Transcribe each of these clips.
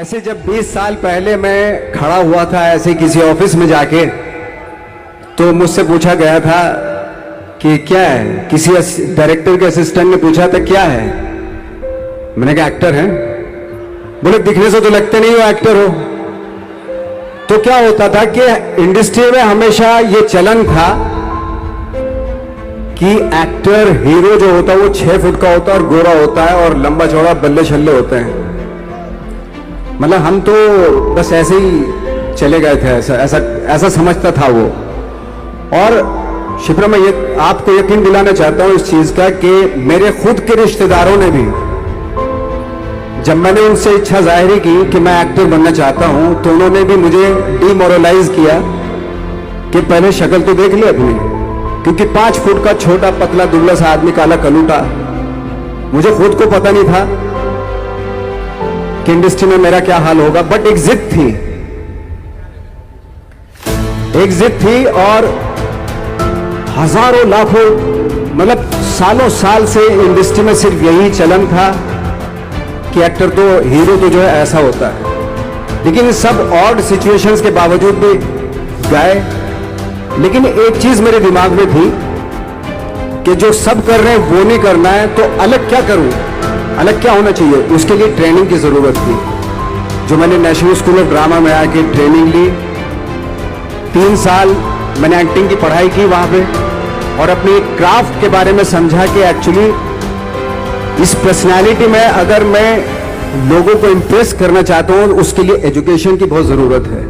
ऐसे जब 20 साल पहले मैं खड़ा हुआ था ऐसे किसी ऑफिस में जाके, तो मुझसे पूछा गया था कि क्या है। किसी डायरेक्टर के असिस्टेंट ने पूछा था क्या है। मैंने कहा एक्टर है। बोले दिखने से तो लगते नहीं हो एक्टर हो। तो क्या होता था कि इंडस्ट्री में हमेशा ये चलन था कि एक्टर हीरो जो होता है वो 6 फुट का होता है और गोरा होता है और लंबा चौड़ा बल्ले छल्ले होते हैं। मतलब हम तो बस ऐसे ही चले गए थे, ऐसा समझता था वो। और शिप्रा, मैं ये आपको यकीन दिलाना चाहता हूं इस चीज का कि मेरे खुद के रिश्तेदारों ने भी, जब मैंने उनसे इच्छा जाहिर की कि मैं एक्टर बनना चाहता हूं, तो उन्होंने भी मुझे डिमोरलाइज किया कि पहले शक्ल तो देख ले अपनी, क्योंकि 5 फुट का छोटा पतला दुबला सा आदमी, काला कलूटा। मुझे खुद को पता नहीं था कि इंडस्ट्री में मेरा क्या हाल होगा, बट एक जिद थी और हजारों लाखों मतलब सालों साल से इंडस्ट्री में सिर्फ यही चलन था कि एक्टर तो, हीरो तो जो है ऐसा होता है। लेकिन इन सब ऑड सिचुएशंस के बावजूद भी गए। लेकिन एक चीज मेरे दिमाग में थी कि जो सब कर रहे हैं वो नहीं करना है, तो अलग क्या करूं, अलग क्या होना चाहिए। उसके लिए ट्रेनिंग की जरूरत थी, जो मैंने नेशनल स्कूल ऑफ ड्रामा में आके ट्रेनिंग ली। 3 साल मैंने एक्टिंग की पढ़ाई की वहां पे, और अपनी क्राफ्ट के बारे में समझा कि एक्चुअली इस पर्सनालिटी में अगर मैं लोगों को इंप्रेस करना चाहता हूं, उसके लिए एजुकेशन की बहुत जरूरत है।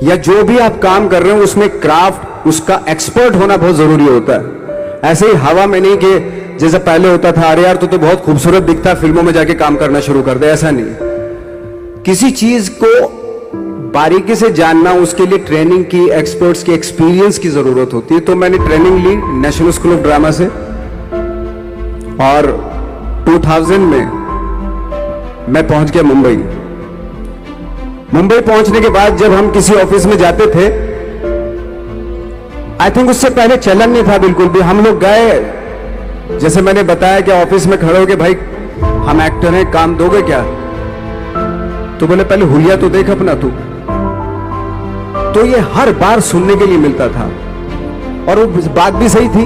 या जो भी आप काम कर रहे हो उसमें क्राफ्ट, उसका एक्सपर्ट होना बहुत जरूरी होता है। ऐसे ही हवा में नहीं कि जैसे पहले होता था, अरे यार तो बहुत खूबसूरत दिखता, फिल्मों में जाके काम करना शुरू कर दे, ऐसा नहीं। किसी चीज को बारीकी से जानना, उसके लिए ट्रेनिंग की, एक्सपर्ट्स की, एक्सपीरियंस की जरूरत होती है। तो मैंने ट्रेनिंग ली नेशनल स्कूल ऑफ ड्रामा से, और 2000 में मैं पहुंच गया मुंबई। मुंबई पहुंचने के बाद जब हम किसी ऑफिस में जाते थे, आई थिंक उससे पहले चलन नहीं था बिल्कुल भी। हम लोग गए, जैसे मैंने बताया कि ऑफिस में खड़े हो के, भाई हम एक्टर हैं, काम दोगे क्या। तो बोले पहले हुलिया तो देख अपना तू। तो ये हर बार सुनने के लिए मिलता था, और वो बात भी सही थी,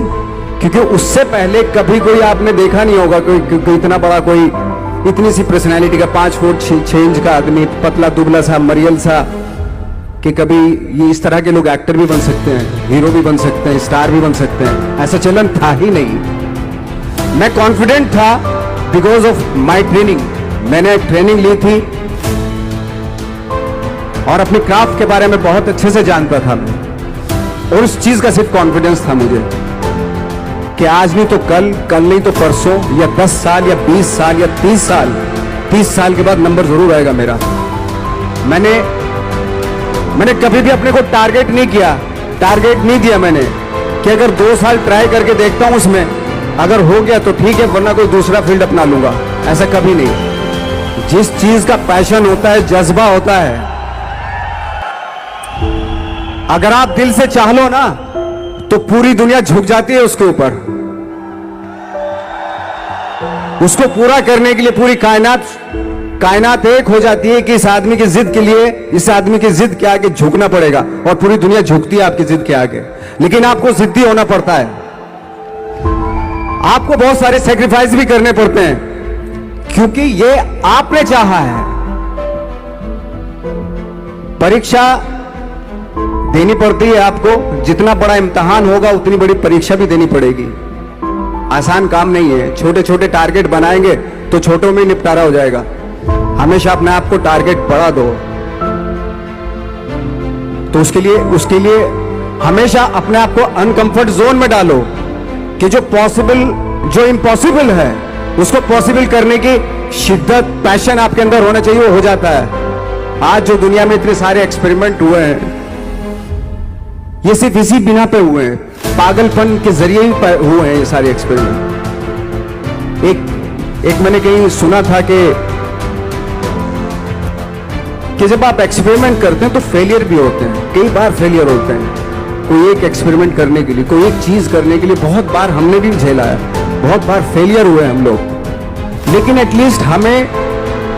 क्योंकि उससे पहले कभी कोई आपने देखा नहीं होगा कोई इतना बड़ा, कोई इतनी सी पर्सनैलिटी का 5 फुट 6 इंच का आदमी, पतला दुबला सा मरियल सा, कि कभी ये इस तरह के लोग एक्टर भी बन सकते हैं, हीरो भी बन सकते हैं, स्टार भी बन सकते हैं। ऐसा चलन था ही नहीं। मैं कॉन्फिडेंट था बिकॉज ऑफ माई ट्रेनिंग। मैंने ट्रेनिंग ली थी और अपनी क्राफ्ट के बारे में बहुत अच्छे से जानता था मैं, और उस चीज का सिर्फ कॉन्फिडेंस था मुझे कि आज नहीं तो कल, कल नहीं तो परसों, या 10 साल या 20 साल या 30 साल के बाद नंबर जरूर आएगा मेरा। मैंने कभी भी अपने को टारगेट नहीं दिया मैंने कि अगर 2 साल ट्राई करके देखता हूं, उसमें अगर हो गया तो ठीक है, वरना कोई दूसरा फील्ड अपना लूंगा। ऐसा कभी नहीं। जिस चीज का पैशन होता है, जज्बा होता है, अगर आप दिल से चाह लो ना, तो पूरी दुनिया झुक जाती है उसके ऊपर। उसको पूरा करने के लिए पूरी कायनात एक हो जाती है कि इस आदमी की जिद के लिए, इस आदमी की जिद के आगे झुकना पड़ेगा, और पूरी दुनिया झुकती है आपकी जिद के आगे। लेकिन आपको जिद्दी होना पड़ता है, आपको बहुत सारे सेक्रीफाइस भी करने पड़ते हैं, क्योंकि ये आपने चाहा है। परीक्षा देनी पड़ती है आपको, जितना बड़ा इम्तिहान होगा उतनी बड़ी परीक्षा भी देनी पड़ेगी। आसान काम नहीं है। छोटे छोटे टारगेट बनाएंगे तो छोटों में निपटारा हो जाएगा। हमेशा अपने आप को टारगेट बढ़ा दो। तो उसके लिए हमेशा अपने आप को अनकंफर्ट जोन में डालो, कि जो इम्पॉसिबल है उसको पॉसिबल करने की शिद्दत, पैशन आपके अंदर होना चाहिए, वो हो जाता है। आज जो दुनिया में इतने सारे एक्सपेरिमेंट हुए हैं, ये सिर्फ इसी बिना पे हुए हैं, पागलपन के जरिए ही हुए हैं ये सारे एक्सपेरिमेंट। एक मैंने कहीं सुना था कि जब आप एक्सपेरिमेंट करते हैं तो फेलियर भी होते हैं, कई बार फेलियर होते हैं। कोई एक एक्सपेरिमेंट करने के लिए, कोई एक चीज करने के लिए बहुत बार हमने भी झेला है, बहुत बार फेलियर हुए हम लोग। लेकिन एटलीस्ट हमें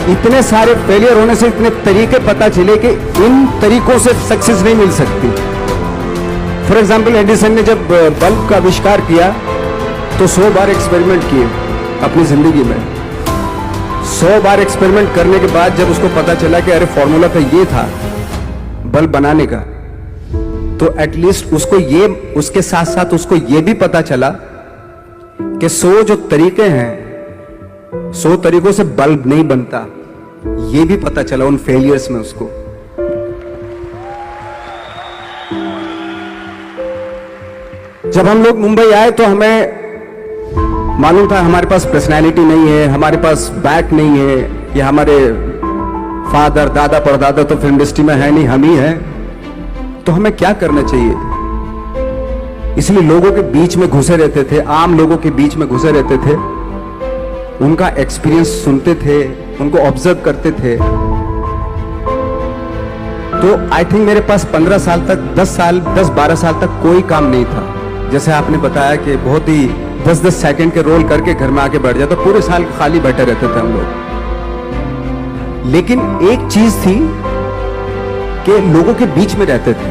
इतने सारे फेलियर होने से इतने तरीके पता चले कि इन तरीकों से सक्सेस नहीं मिल सकती। फॉर एग्जाम्पल, एडिसन ने जब बल्ब का आविष्कार किया तो 100 बार एक्सपेरिमेंट किए अपनी जिंदगी में। 100 बार एक्सपेरिमेंट करने के बाद जब उसको पता चला कि अरे फॉर्मूला तो ये था बल्ब बनाने का, तो एटलीस्ट उसको ये, उसके साथ साथ उसको ये भी पता चला कि 100 जो तरीके हैं, 100 तरीकों से बल्ब नहीं बनता, ये भी पता चला उन फेलियर्स में उसको। जब हम लोग मुंबई आए तो हमें मालूम था हमारे पास पर्सनैलिटी नहीं है, हमारे पास बैक नहीं है, या हमारे फादर दादा परदादा तो फिल्म इंडस्ट्री में है नहीं, हम ही हैं, तो हमें क्या करना चाहिए। इसलिए लोगों के बीच में घुसे रहते थे, आम लोगों के बीच में घुसे रहते थे, उनका एक्सपीरियंस सुनते थे, उनको ऑब्जर्व करते थे। तो आई थिंक मेरे पास 15 साल तक, 10-12 साल तक कोई काम नहीं था। जैसे आपने बताया कि बहुत ही 10-10 सेकंड के रोल करके घर में आके बैठ जाता, तो पूरे साल खाली बैठे रहते थे हम लोग। लेकिन एक चीज थी कि लोगों के बीच में रहते थे।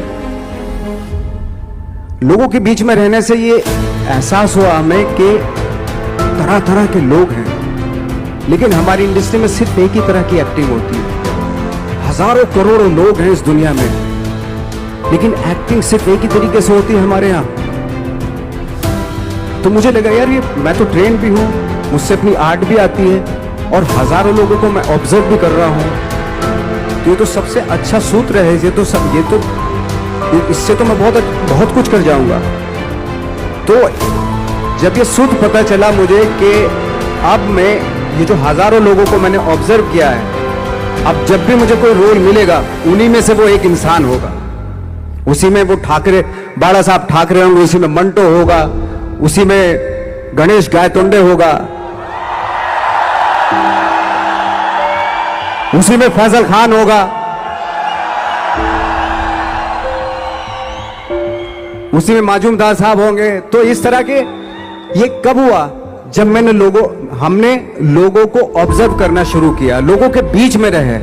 लोगों के बीच में रहने से ये एहसास हुआ हमें कि तरह तरह के लोग हैं, लेकिन हमारी इंडस्ट्री में सिर्फ एक ही तरह की एक्टिंग होती है। हजारों करोड़ों लोग हैं इस दुनिया में, लेकिन एक्टिंग सिर्फ एक ही तरीके से होती है हमारे यहां। तो मुझे लगा यार, ये मैं तो ट्रेन भी हूं, मुझसे अपनी आर्ट भी आती है, और हजारों लोगों को मैं ऑब्जर्व भी कर रहा हूं। तो ये तो सबसे अच्छा सूत्र है, ये तो इससे तो मैं बहुत कुछ कर जाऊंगा। तो जब ये सूत्र पता चला मुझे कि अब मैं ये जो हजारों लोगों को मैंने ऑब्जर्व किया है, अब जब भी मुझे कोई रोल मिलेगा उन्हीं में से वो एक इंसान होगा। उसी में वो ठाकरे, बाला साहब ठाकरे होंगे, उसी में मंटो होगा, उसी में गणेश गायतोंडे होगा, उसी में फैजल खान होगा, उसी में माजूमदार साहब होंगे। तो इस तरह के, ये कब हुआ? जब हमने लोगों को ऑब्जर्व करना शुरू किया, लोगों के बीच में रहे।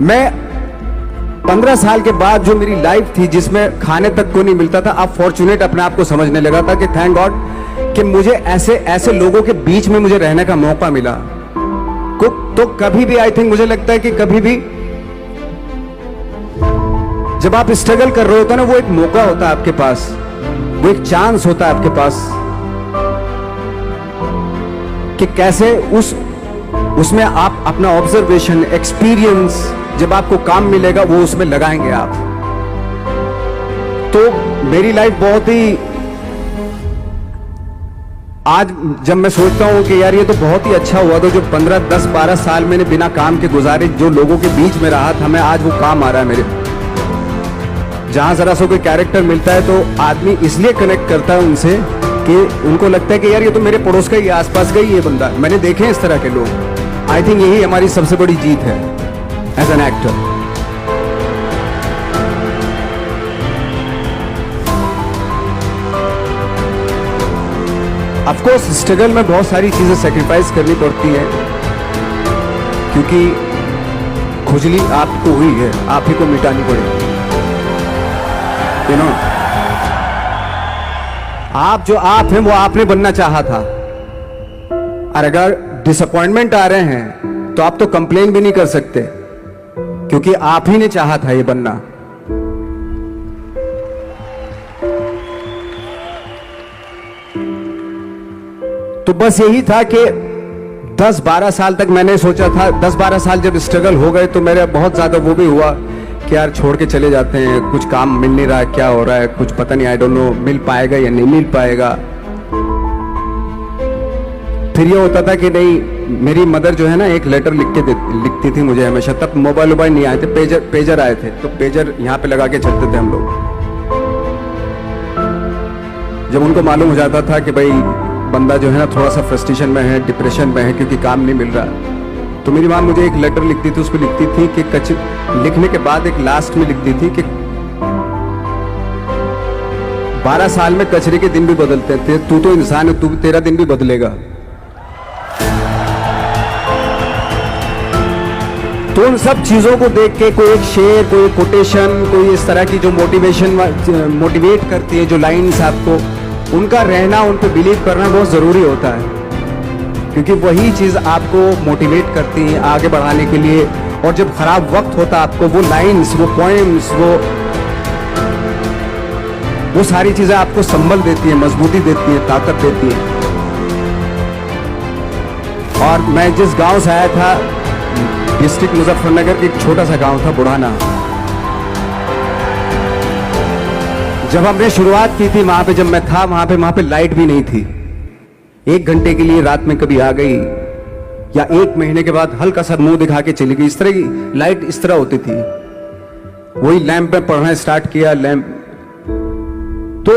मैं 15 साल के बाद जो मेरी लाइफ थी जिसमें खाने तक को नहीं मिलता था, अब फॉर्चुनेट अपने आप को समझने लगा था कि थैंक गॉड कि मुझे ऐसे लोगों के बीच में मुझे रहने का मौका मिला। तो कभी भी आई थिंक मुझे लगता है कि कभी भी जब आप स्ट्रगल कर रहे होते हैं ना, वो एक मौका होता है आपके पास, वो एक चांस होता है आपके पास कि कैसे उसमें आप अपना ऑब्जर्वेशन, एक्सपीरियंस, जब आपको काम मिलेगा वो उसमें लगाएंगे आप। तो मेरी लाइफ बहुत ही, आज जब मैं सोचता हूं कि यार ये तो बहुत ही अच्छा हुआ, तो जो 15, 10, 12 साल मैंने बिना काम के गुजारे, जो लोगों के बीच में रहा था मैं, आज वो काम आ रहा है मेरे। जहां जरा सा कोई कैरेक्टर मिलता है तो आदमी इसलिए कनेक्ट करता है उनसे कि उनको लगता है कि यार ये तो मेरे पड़ोस का ही, आसपास का ही ये बंदा। मैंने देखे हैं इस तरह के लोग। आई थिंक यही हमारी सबसे बड़ी जीत है as an actor. Of course struggle में बहुत सारी चीजें सेक्रीफाइस करनी पड़ती है, क्योंकि खुजली आपको हुई है, आप ही को मिटानी पड़ेगी। यू नो, आप जो आप हैं वो आपने बनना चाहा था, और अगर डिसअपॉइंटमेंट आ रहे हैं तो आप तो कंप्लेन भी नहीं कर सकते, क्योंकि आप ही ने चाहा था ये बनना। तो बस यही था कि 10-12 साल तक मैंने सोचा था, 10-12 साल जब स्ट्रगल हो गए तो मेरा बहुत ज्यादा वो भी हुआ कि यार छोड़ के चले जाते हैं, कुछ काम मिल नहीं रहा है, क्या हो रहा है कुछ पता नहीं, आई डोंट नो मिल पाएगा या नहीं मिल पाएगा। फिर ये होता था कि नहीं, मेरी मदर जो है ना एक लेटर लिखती थी मुझे हमेशा। तब मोबाइल नहीं आए थे, पेजर आए थे, तो पेजर यहाँ पे लगा के चलते थे हम लोग। जब उनको मालूम हो जाता था कि भाई बंदा जो है ना थोड़ा सा फ्रस्ट्रेशन में है, डिप्रेशन में है क्योंकि काम नहीं मिल रहा, तो मेरी माँ मुझे एक लेटर लिखती थी, उस पर लिखती थी कि लिखने के बाद एक लास्ट में लिखती थी कि 12 साल में कचरे के दिन भी बदलते थे, तू तो इंसान है, तू तेरा दिन भी बदलेगा। तो उन सब चीज़ों को देख के कोई एक शेर, कोई कोटेशन, कोई इस तरह की जो मोटिवेट करती है, जो लाइन्स आपको, उनका रहना, उन पर बिलीव करना बहुत ज़रूरी होता है, क्योंकि वही चीज़ आपको मोटिवेट करती है आगे बढ़ाने के लिए। और जब खराब वक्त होता है आपको वो लाइन्स, वो पोएम्स, वो सारी चीज़ें आपको संबल देती हैं, मजबूती देती हैं, ताकत देती हैं। और मैं जिस गांव से आया था, डिस्ट्रिक्ट मुजफ्फरनगर के एक छोटा सा गांव था बुढ़ाना, जब हमने शुरुआत की थी वहां पे, जब मैं था वहां पे लाइट भी नहीं थी। 1 घंटे के लिए रात में कभी आ गई, या 1 महीने के बाद हल्का सा मुंह दिखा के चली गई। इस तरह की लाइट इस तरह होती थी। वही लैंप में पढ़ना स्टार्ट किया, लैंप। तो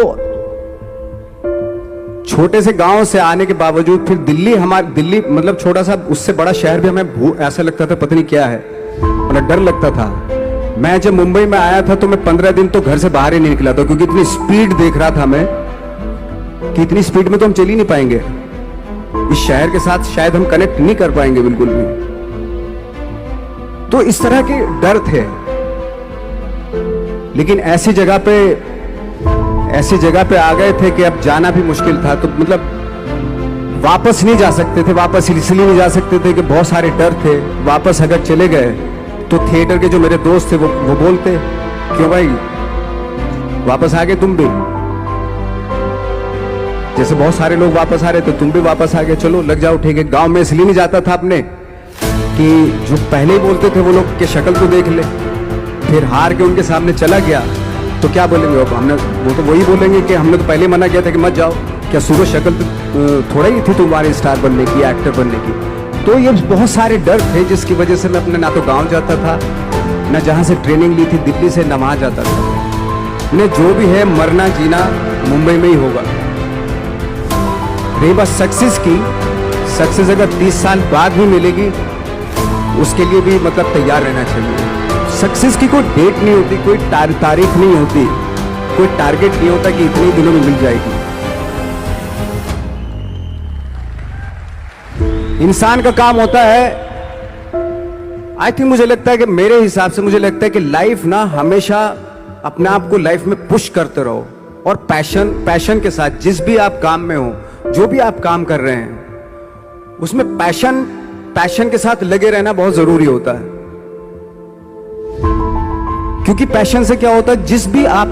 छोटे से गांव से आने के बावजूद फिर दिल्ली मतलब छोटा सा, उससे बड़ा शहर भी हमें ऐसा लगता था पता नहीं क्या है, मतलब डर लगता था। मैं जब मुंबई में आया था तो मैं 15 दिन तो घर से बाहर ही नहीं निकला था, क्योंकि इतनी स्पीड देख रहा था मैं कि इतनी स्पीड में तो हम चल ही नहीं पाएंगे, इस शहर के साथ शायद हम कनेक्ट नहीं कर पाएंगे बिल्कुल भी। तो इस तरह के डर थे। लेकिन ऐसी जगह पे आ गए थे कि अब जाना भी मुश्किल था। तो मतलब वापस नहीं जा सकते थे, वापस इसलिए नहीं जा सकते थे कि बहुत सारे डर थे। वापस अगर चले गए तो थिएटर के जो मेरे दोस्त थे वो बोलते, क्यों भाई वापस आ गए तुम भी, जैसे बहुत सारे लोग वापस आ रहे थे तुम भी वापस आ गए, चलो लग जाओ ठीक है। गांव में इसलिए नहीं जाता था अपने कि जो पहले ही बोलते थे वो लोग के शक्ल तो देख ले, फिर हार के उनके सामने चला गया तो क्या बोलेंगे वो तो वही बोलेंगे कि हमने तो पहले मना किया था कि मत जाओ, क्या सुबह शक्ल थोड़ा ही थी तुम्हारी स्टार बनने की, एक्टर बनने की। तो ये बहुत सारे डर थे जिसकी वजह से मैं अपने ना तो गांव जाता था, ना जहां से ट्रेनिंग ली थी दिल्ली से, ना वहां जाता था। मैंने जो भी है मरना जीना मुंबई में ही होगा। रही बात सक्सेस की, सक्सेस अगर 30 साल बाद भी मिलेगी उसके लिए भी मतलब तैयार रहना चाहिए। सक्सेस की कोई डेट नहीं होती, कोई तारीख नहीं होती, कोई टारगेट नहीं होता कि इतने दिनों में मिल जाएगी। इंसान का काम होता है, आई थिंक मुझे लगता है कि मेरे हिसाब से मुझे लगता है कि लाइफ ना हमेशा अपने आप को लाइफ में पुश करते रहो, और पैशन के साथ जिस भी आप काम में हो, जो भी आप काम कर रहे हैं उसमें पैशन के साथ लगे रहना बहुत जरूरी होता है। क्योंकि पैशन से क्या होता है, जिस भी आप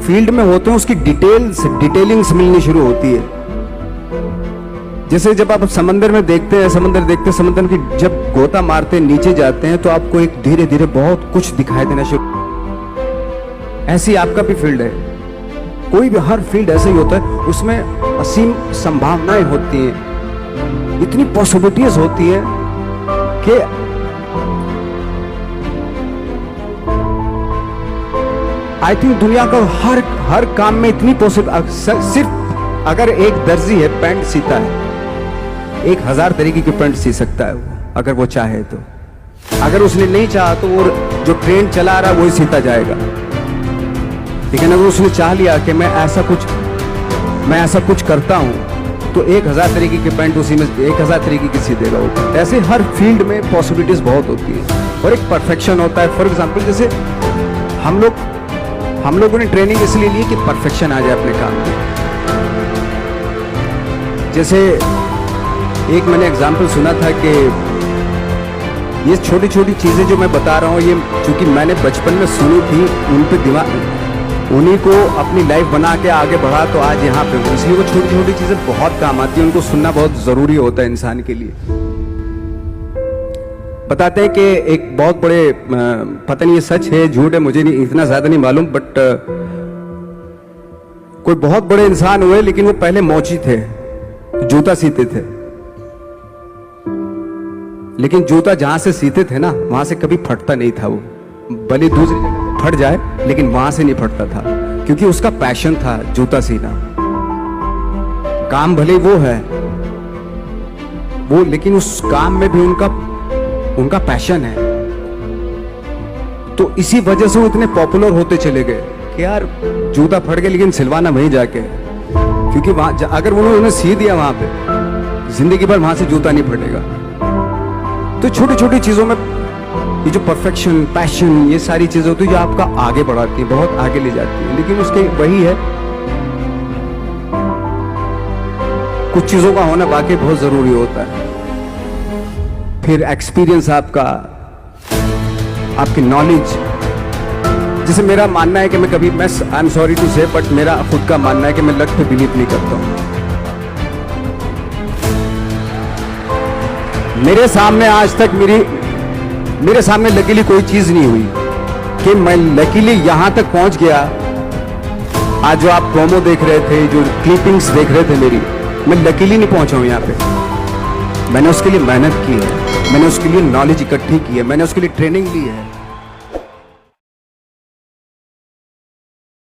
फील्ड में होते हैं उसकी डिटेलिंग्स मिलनी शुरू होती है। जैसे जब आप समंदर में देखते हैं, समंदर की जब गोता मारते हैं, नीचे जाते हैं तो आपको एक धीरे धीरे बहुत कुछ दिखाई देना शुरू। ऐसी आपका भी फील्ड है, कोई भी हर फील्ड ऐसा ही होता है, उसमें असीम संभावनाएं होती हैं, इतनी पॉसिबिलिटीज होती है कि आई थिंक दुनिया का हर काम में इतनी पॉसिबल। सिर्फ अगर एक दर्जी है पैंट सीता है, 1000 तरीके की पैंट सी सकता है वो, अगर वो चाहे तो। अगर उसने नहीं चाहा तो वो जो ट्रेन चला रहा है वही सीता जाएगा। लेकिन अगर उसने चाह लिया कि मैं ऐसा कुछ करता हूं तो 1000 तरीके की पैंट उसी में 1000 तरीके की सी देगा वो। ऐसे हर फील्ड में पॉसिबिलिटीज बहुत होती है और एक परफेक्शन होता है। फॉर एग्जाम्पल जैसे हम लोगों ने ट्रेनिंग इसलिए ली कि परफेक्शन आ जाए अपने काम में। जैसे एक मैंने एग्जाम्पल सुना था कि ये छोटी छोटी चीजें जो मैं बता रहा हूँ, ये चूंकि मैंने बचपन में सुनी थी, उन पे उन्हीं को अपनी लाइफ बना के आगे बढ़ा तो आज यहाँ पे हूँ। इसलिए वो छोटी छोटी चीजें बहुत काम आती हैं, उनको सुनना बहुत जरूरी होता है इंसान के लिए। बताते हैं कि एक बहुत बड़े, पता नहीं ये सच है झूठ है मुझे नहीं इतना ज्यादा नहीं मालूम, बट कोई बहुत बड़े इंसान हुए, लेकिन वो पहले मौची थे, जूता सीते थे। लेकिन जूता जहां से सीते थे ना वहां से कभी फटता नहीं था वो, भले दूसरी जगह फट जाए लेकिन वहां से नहीं फटता था, क्योंकि उसका पैशन था जूता सीना। काम भले वो है वो, लेकिन उस काम में भी उनका पैशन है। तो इसी वजह से वो इतने पॉपुलर होते चले गए कि यार जूता फट गया लेकिन सिलवाना वहीं जाके, क्योंकि वहां अगर उन्होंने सी दिया वहां पे जिंदगी भर वहां से जूता नहीं फटेगा। तो छोटी छोटी चीजों में ये जो परफेक्शन, पैशन, ये सारी चीजें होती है जो आपका आगे बढ़ाती है, बहुत आगे ले जाती है। लेकिन उसके वही है, कुछ चीजों का होना वाकई बहुत जरूरी होता है। फिर एक्सपीरियंस आपका, आपकी नॉलेज। जैसे मेरा मानना है कि मैं कभी, मैं आई एम सॉरी टू से, बट मेरा खुद का मानना है कि मैं लक पे बिलीव नहीं करता हूं। मेरे सामने आज तक मेरे सामने लकीली कोई चीज नहीं हुई कि मैं लकीली यहां तक पहुंच गया। आज जो आप प्रोमो देख रहे थे, जो क्लिपिंग्स देख रहे थे मेरी, मैं लकीली नहीं पहुंचा हूं यहां पे। मैंने उसके लिए मेहनत की है, मैंने उसके लिए नॉलेज इकट्ठी की है, मैंने उसके लिए ट्रेनिंग ली है।